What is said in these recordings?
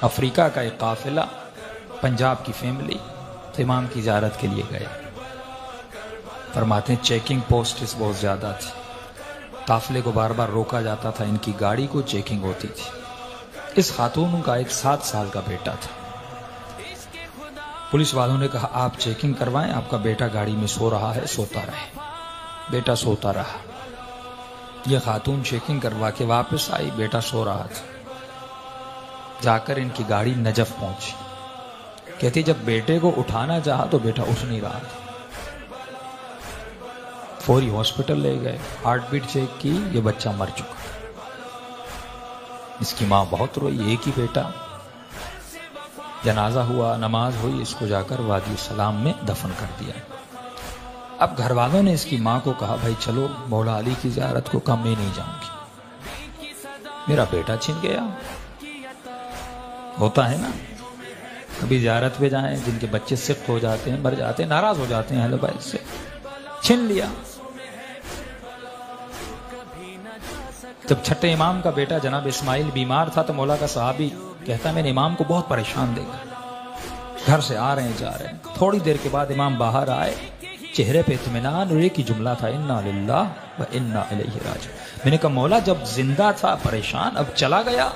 افریقہ کا ایک قافلہ پنجاب کی فیملی تو امام کی زیارت کے لیے گئے. فرماتے ہیں چیکنگ پوسٹس بہت زیادہ تھی، قافلے کو بار بار روکا جاتا تھا، ان کی گاڑی کو چیکنگ ہوتی تھی. اس خاتون کا ایک 7 سال کا بیٹا تھا. پولیس والوں نے کہا آپ چیکنگ کروائیں، آپ کا بیٹا گاڑی میں سو رہا ہے، سوتا رہے. بیٹا سوتا رہا. یہ خاتون چیکنگ کروا کے واپس آئی، بیٹا سو رہا تھا. جا کر ان کی گاڑی نجف پہنچی. کہتی جب بیٹے کو اٹھانا چاہا تو بیٹا اٹھ نہیں رہا تھا. فوری ہاسپٹل لے گئے، ہارٹ بیٹ چیک کی، یہ بچہ مر چکا. اس کی ماں بہت روئی، ایک ہی بیٹا. جنازہ ہوا، نماز ہوئی، اس کو جا کر وادی السلام میں دفن کر دیا. اب گھر والوں نے اس کی ماں کو کہا بھائی چلو مولا علی کی زیارت کو. کہا میں نہیں جاؤں گی، میرا بیٹا چھن گیا. ہوتا ہے نا، کبھی زیارت پہ جائیں، جن کے بچے سخت ہو جاتے ہیں، مر جاتے ہیں، ناراض ہو جاتے ہیں اہل بیت سے. چھن لیا. جب چھٹے امام کا بیٹا جناب اسماعیل بیمار تھا تو مولا کا صحابی کہتا ہے میں نے امام کو بہت پریشان دیکھا، گھر سے آ رہے ہیں جا رہے ہیں. تھوڑی دیر کے بعد امام باہر آئے، چہرے پہ اطمینان، اور ایک ہی جملہ تھا انا للہ و انا الیہ راجعون. میں نے کہا مولا جب زندہ تھا پریشان، اب چلا گیا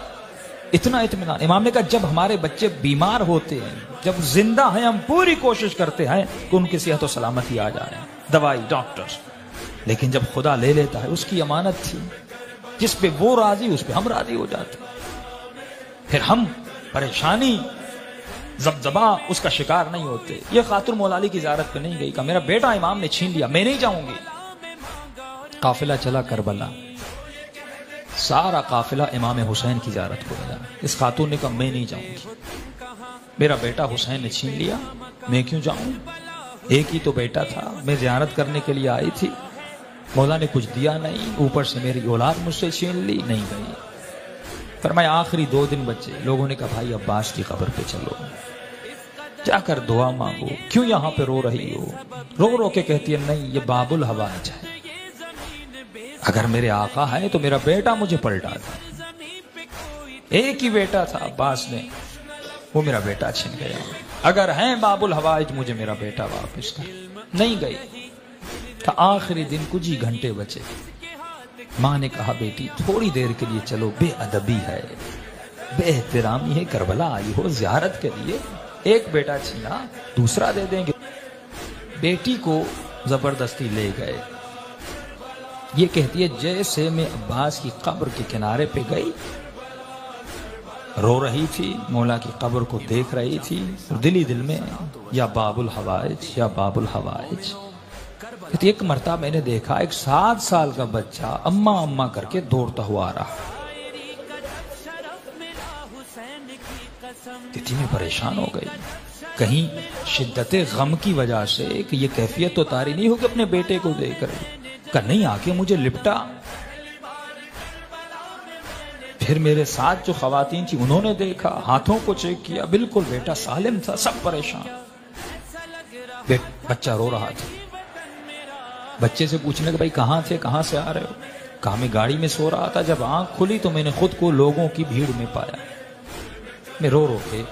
اتنا اطمینان. امام نے کہا جب ہمارے بچے بیمار ہوتے ہیں، جب زندہ ہیں، ہم پوری کوشش کرتے ہیں کہ ان کی صحت و سلامتی آ جائے، دوائی ڈاکٹر، لیکن جب خدا لے لیتا ہے، اس کی امانت تھی، جس پہ وہ راضی اس پہ ہم راضی ہو جاتے. پھر ہم پریشانی زبزبا اس کا شکار نہیں ہوتے. یہ خاتون مولا علی کی زیارت پہ نہیں گئی، کہا میرا بیٹا امام نے چھین لیا، میں نہیں جاؤں گی. قافلہ چلا کربلا، سارا قافلہ امام حسین کی زیارت کو گیا. اس خاتون نے کہا میں نہیں جاؤں گی، میرا بیٹا حسین نے چھین لیا، میں کیوں جاؤں؟ ایک ہی تو بیٹا تھا، میں زیارت کرنے کے لیے آئی تھی، مولا نے کچھ دیا نہیں، اوپر سے میری اولاد مجھ سے چھین لی. نہیں گئی. فرمایا آخری 2 دن بچے. لوگوں نے کہا بھائی عباس کی قبر پہ چلو، جا کر دعا مانگو. کیوں یہاں پہ رو رہی ہو؟ رو رو کے کہتی ہے نہیں، یہ باب الحوائج ہے، اگر میرے آقا ہے تو میرا بیٹا مجھے پلٹا تھا. ایک ہی بیٹا تھا عباس نے، وہ میرا بیٹا چھن گیا. اگر ہیں باب الحوائج مجھے میرا بیٹا واپس کر. نہیں گئی. کہ آخری دن کچھ ہی گھنٹے بچے. ماں نے کہا بیٹی تھوڑی دیر کے لیے چلو، بے ادبی ہے، بے احترامی ہے، کربلا آئی ہو زیارت کے لیے، ایک بیٹا چھینا دوسرا دے دیں گے. بیٹی کو زبردستی لے گئے. یہ کہتی ہے جیسے میں عباس کی قبر کے کنارے پہ گئی، رو رہی تھی، مولا کی قبر کو دیکھ رہی تھی، دلی دل میں یا باب الحوائج یا باب الحوائج. کہتی ایک مرتبہ میں نے دیکھا ایک 7 سال کا بچہ اماں اماں کر کے دوڑتا ہوا آ رہا. کہتی میں پریشان ہو گئی، کہیں شدت غم کی وجہ سے کہ یہ کیفیت تو طاری نہیں ہو کہ اپنے بیٹے کو دیکھ رہی. کہ نہیں آ کے مجھے لپٹا. پھر میرے ساتھ جو خواتین تھی انہوں نے دیکھا، ہاتھوں کو چیک کیا، بالکل بیٹا سالم تھا. سب پریشان. بچہ رو رہا تھا. بچے سے پوچھنے کہ بھائی کہاں تھے، کہاں سے آ رہے ہو؟ کہا میں گاڑی میں سو رہا تھا، جب آنکھ کھلی تو میں نے خود کو لوگوں کی بھیڑ میں پایا. میں رو رو کے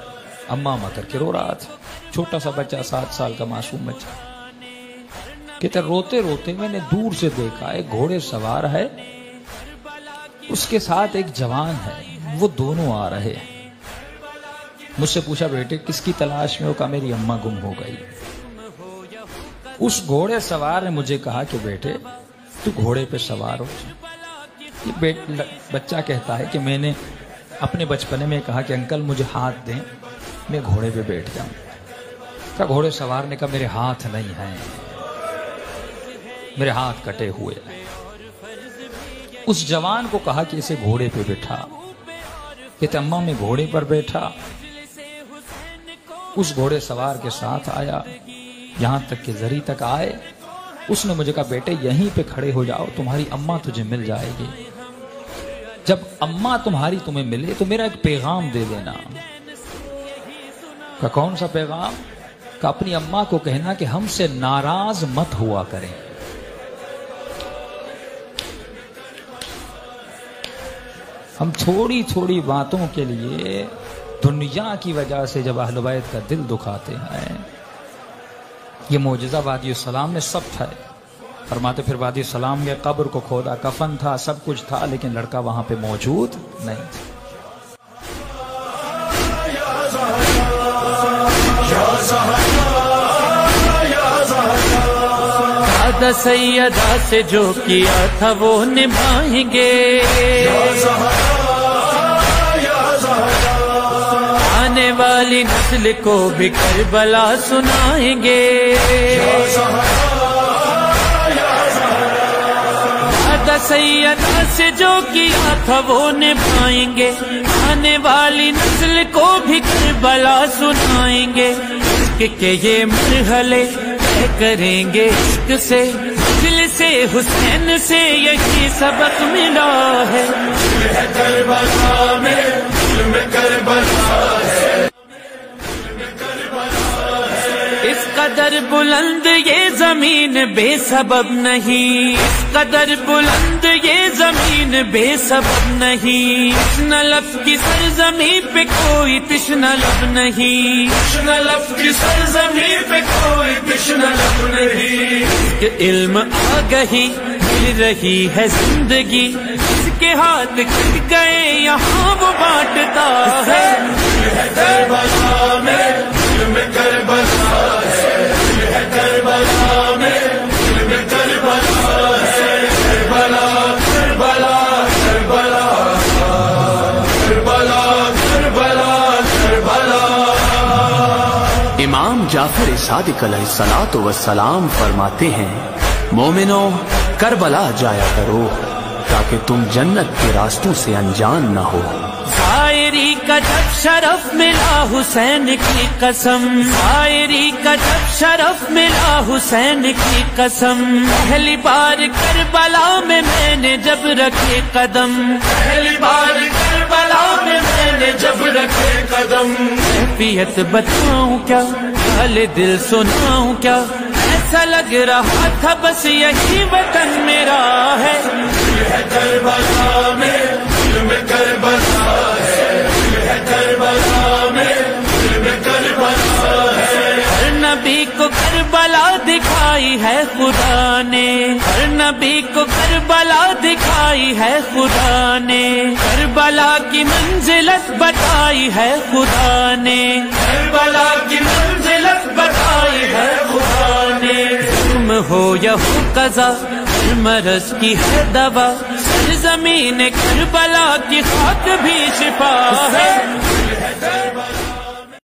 اماں اماں کر کے رو رہا تھا. چھوٹا سا بچہ، 7 سال کا معصوم بچہ. کہتے روتے روتے میں نے دور سے دیکھا ایک گھوڑے سوار ہے، اس کے ساتھ ایک جوان ہے، وہ دونوں آ رہے ہیں. مجھ سے پوچھا بیٹے کس کی تلاش میں ہو؟ کہا میری اماں گم ہو گئی. اس گھوڑے سوار نے مجھے کہا کہ بیٹے تو گھوڑے پہ سوار ہو. یہ بچہ کہتا ہے کہ میں نے اپنے بچپنے میں کہا کہ انکل مجھے ہاتھ دیں، میں گھوڑے پہ بیٹھ جاؤں. کہا گھوڑے سوار نے کہا میرے ہاتھ نہیں ہیں، میرے ہاتھ کٹے ہوئے ہیں. اس جوان کو کہا کہ اسے گھوڑے پہ بٹھا. کہتے اماں میں گھوڑے پر بیٹھا، اس گھوڑے سوار کے ساتھ آیا، یہاں تک کہ زری تک آئے. اس نے مجھے کہا بیٹے یہیں پہ کھڑے ہو جاؤ، تمہاری اماں تجھے مل جائے گی. جب اماں تمہاری تمہیں ملے تو میرا ایک پیغام دے دینا. کہ کون سا پیغام؟ کہ اپنی اماں کو کہنا کہ ہم سے ناراض مت ہوا کریں. ہم تھوڑی تھوڑی باتوں کے لیے دنیا کی وجہ سے جب اہل بیت کا دل دکھاتے ہیں. یہ معجزہ وادی السلام نے سب تھا. فرماتے پھر وادی السلام میں قبر کو کھودا، کفن تھا، سب کچھ تھا، لیکن لڑکا وہاں پہ موجود نہیں تھا. دادا سیدہ سے جو کیا تھا وہ نبھائیں گے، آنے والی نسل کو بھی کربلا سنائیں گے. دادا سیدہ سے جو کیا تھا وہ نبھائیں گے، آنے والی نسل کو بھی کربلا سنائیں گے. کہ یہ مرحلے طے کریں گے عشق سے، دل سے حسین سے یہی سبق ملا ہے. کربلا میں کربلا ہے، اس قدر بلند یہ زمین بے سبب نہیں، اس قدر بلند یہ زمین بے سبب نہیں. تشنہ لب کی سرزمین پہ کوئی تشنہ لب نہیں، تشنہ لب کی سرزمین پہ کوئی تشنہ لب نہیں. کہ علم آگہی مل رہی ہے زندگی، اس کے ہاتھ کٹ گئے یہاں وہ بانٹتا ہے. کربلا میں کربلا ہے، کربلا میں کربلا ہے، کربلا کربلا کربلا کربلا کربلا کربلا. امام جعفر صادق علیہ الصلوۃ والسلام فرماتے ہیں، مومنو کربلا جایا کرو تاکہ تم جنت کے راستوں سے انجان نہ ہو. شاعری کا جب شرف ملا حسین کی قسم، شاعری کا جب شرف ملا حسین کی قسم. پہلی بار کربلا میں نے جب رکھے قدم، پہلی بار کربلا میں نے جب رکھے قدم. کیفیت بتاؤں کیا، حال دل سناؤں کیا، ایسا لگ رہا تھا بس یہی وطن میرا ہے. کربلا میں کربلا ہے، کربلا میں کربلا ہے. ہر نبی کو کربلا دکھائی ہے خدا نے، ہر نبی کو کربلا دکھائی ہے خدا نے. کربلا کی منزلت بتائی ہے خدا نے، کربلا کی منزلت بتائی ہے خدا نے. تم ہو یا ہو قضا، ہر مرض کی ہے دوا، سرزمین کربلا کی خاک بھی شفا ہے.